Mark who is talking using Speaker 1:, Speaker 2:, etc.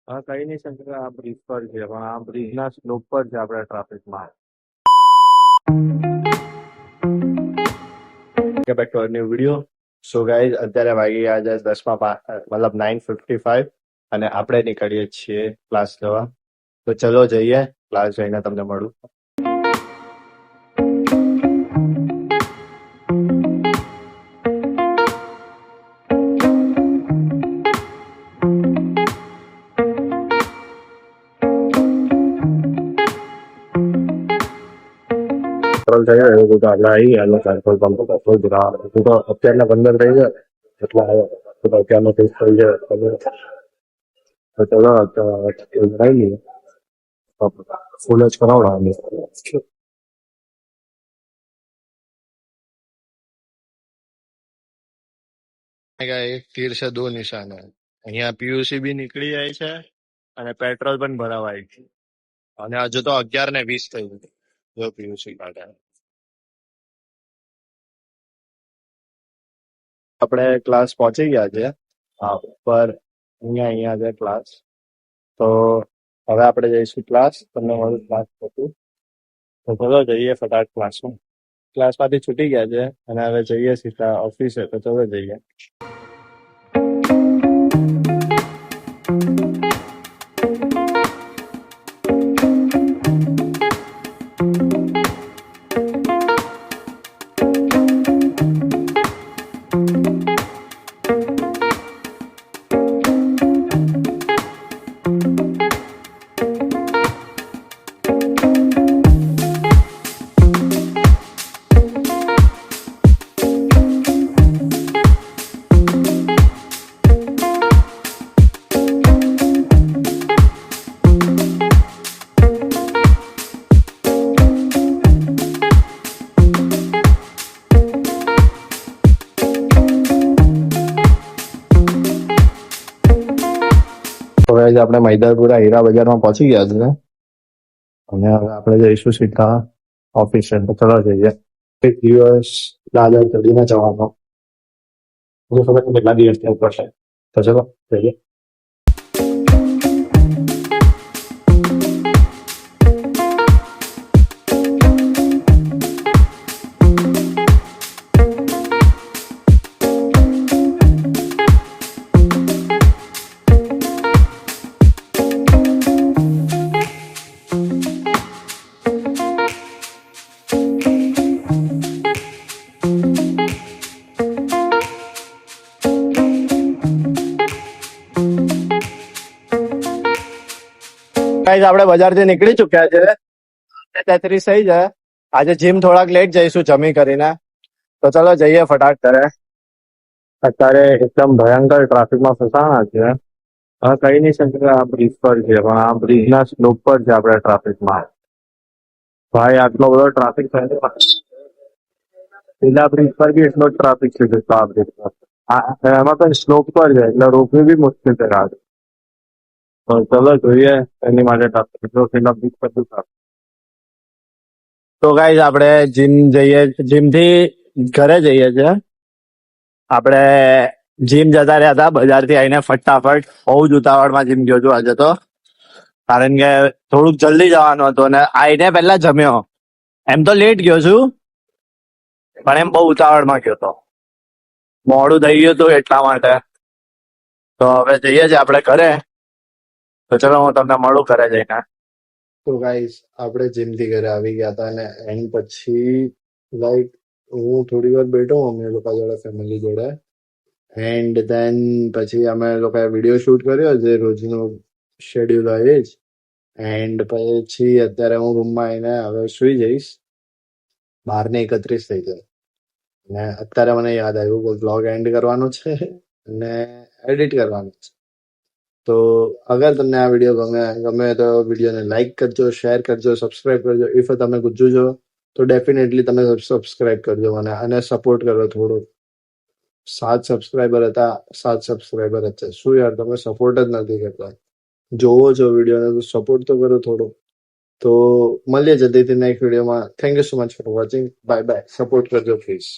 Speaker 1: હા, કઈ નહીં શંકર, આ બ્રિજ પર છે પણ આ બ્રિજના સ્લોપ પર છે આપણે ટ્રાફિકમાં. Back to new video. So guys, અત્યારે વાગી ગયા છે 10 મતલબ 9:55 અને આપણે નીકળીએ છીએ ક્લાસ જવા. તો ચલો જઈએ, ક્લાસ જઈને તમને મળું. પેટ્રોલ થઈ ગયો એવું તો આપણે આવી ગયા પેટ્રોલ પંપ પેટ્રોલ ભરાવા. તું તો અત્યારના 15 થઈ જાય એટલે તું તો અત્યારનો 30 થઈ જાય. તો ચલો ભરાઈ લઈએ, ફૂલ જ કરાવડાવવાની. એક તીર છે દો નિશાન હે. અહીંયા પીયુસી બી નીકળી જાય છે અને પેટ્રોલ પણ ભરાવાય છે. અને હજુ તો 11:20 થઈ ગઈ. જો પીયુસી કાઢે. આપણે ક્લાસ પહોંચી ગયા છે. હા, ઉપર અહીંયા છે ક્લાસ. તો હવે આપણે જઈશું ક્લાસ. તમને મારું ક્લાસ હતું તો ચલો જઈએ ફટાફટ ક્લાસમાં. ક્લાસમાંથી છૂટી ગયા છે અને હવે જઈએ સીધા ઓફિસે. તો ચલો જઈએ. હવે આપણે મૈદરપુરા હીરા બજારમાં પહોંચી ગયા છે અને હવે આપણે જઈશું સીધા ઓફિસે. તો ચલો જઈએ. એક દિવસ દાદર ચડીને જવાનો. મને ખબર નહીં કેટલા દિવસથી ઉપર છે. તો ચલો જઈએ. આપણે બજારથી નીકળી ચુક્યા છે. 33 થઈ જાય. આજે જીમ થોડાક લેટ જઈશું જમી કરીને. તો ચલો જઈએ ફટાફટ ઘરે. અત્યારે એકદમ ભયંકર ટ્રાફિકમાં ફસાણા છે. હા, કઈ નહીં શંકર, આ બ્રિજ પર છે પણ આ બ્રિજના સ્લોપ પર છે આપણે ટ્રાફિકમાં. ભાઈ આટલો બધો ટ્રાફિક થાય. પેલા બ્રિજ પર બી એટલો ટ્રાફિક છે જેટલો આ બ્રિજ પર. એમાં પણ સ્લોપ પર છે એટલે રોકવી બી મુશ્કેલ છે રાત. તો ચલો જોઈએ એની માટે ટ્રાફિક પેલા બ્રિજ પર શું ટ્રાફિક. તો ગાઈઝ આપણે જીમ થી ઘરે જઈએ છીએ. આપણે જીમ જતા રહ્યા હતા, બજારથી આવીને ફટાફટ બહુ જ ઉતાવળમાં જીમ ગયો છું આજે તો. કારણ કે થોડુંક જલ્દી જવાનું હતું અને આવીને પહેલા જમ્યો. એમ તો લેટ ગયો છું પણ એમ બહુ ઉતાવળમાં ગયો હતો. મોડું થઈ ગયું હતું એટલા માટે. તો હવે જઈએ છીએ આપણે ઘરે. તો ચલો હું તમને મળું ઘરે જઈને. તો ગાઈસ આપણે જીમથી ઘરે આવી ગયા હતા અને એની પછી લાઈક હું થોડી વાર બેઠો અમે લોકો જોડે, ફેમિલી જોડે. એન્ડ દેન પછી અમે લોકોએ વિડીયો શૂટ કર્યો જે રોજનો શેડ્યુલ હોય જ. એન્ડ પછી અત્યારે હું રૂમમાં આવીને હવે સુઈ જઈશ. 12:31 થઈ જાય ને અત્યારે મને યાદ આવ્યું કે બ્લોગ એન્ડ કરવાનો છે અને એડિટ કરવાનું છે. તો અગર તમને આ વિડીયો ગમે તો વિડીયોને લાઈક કરજો, શેર કરજો, સબસ્ક્રાઇબ કરજો. ઇફ તમે ગુજ્જુ છો તો ડેફિનેટલી તમે સબસ્ક્રાઇબ કરજો મને અને સપોર્ટ કરો થોડું. 7 સબસ્ક્રાઇબર હતા, 7 સબસ્ક્રાઇબર જ છે. શું યાર, તમે સપોર્ટ જ નથી કરતા. જોવો છો વિડીયોને તો સપોર્ટ તો કરો થોડો. તો મળીએ જલ્દીથી નેક્સ્ટ વિડીયોમાં. Thank you so much for watching. Bye bye. Support કરજો પ્લીઝ.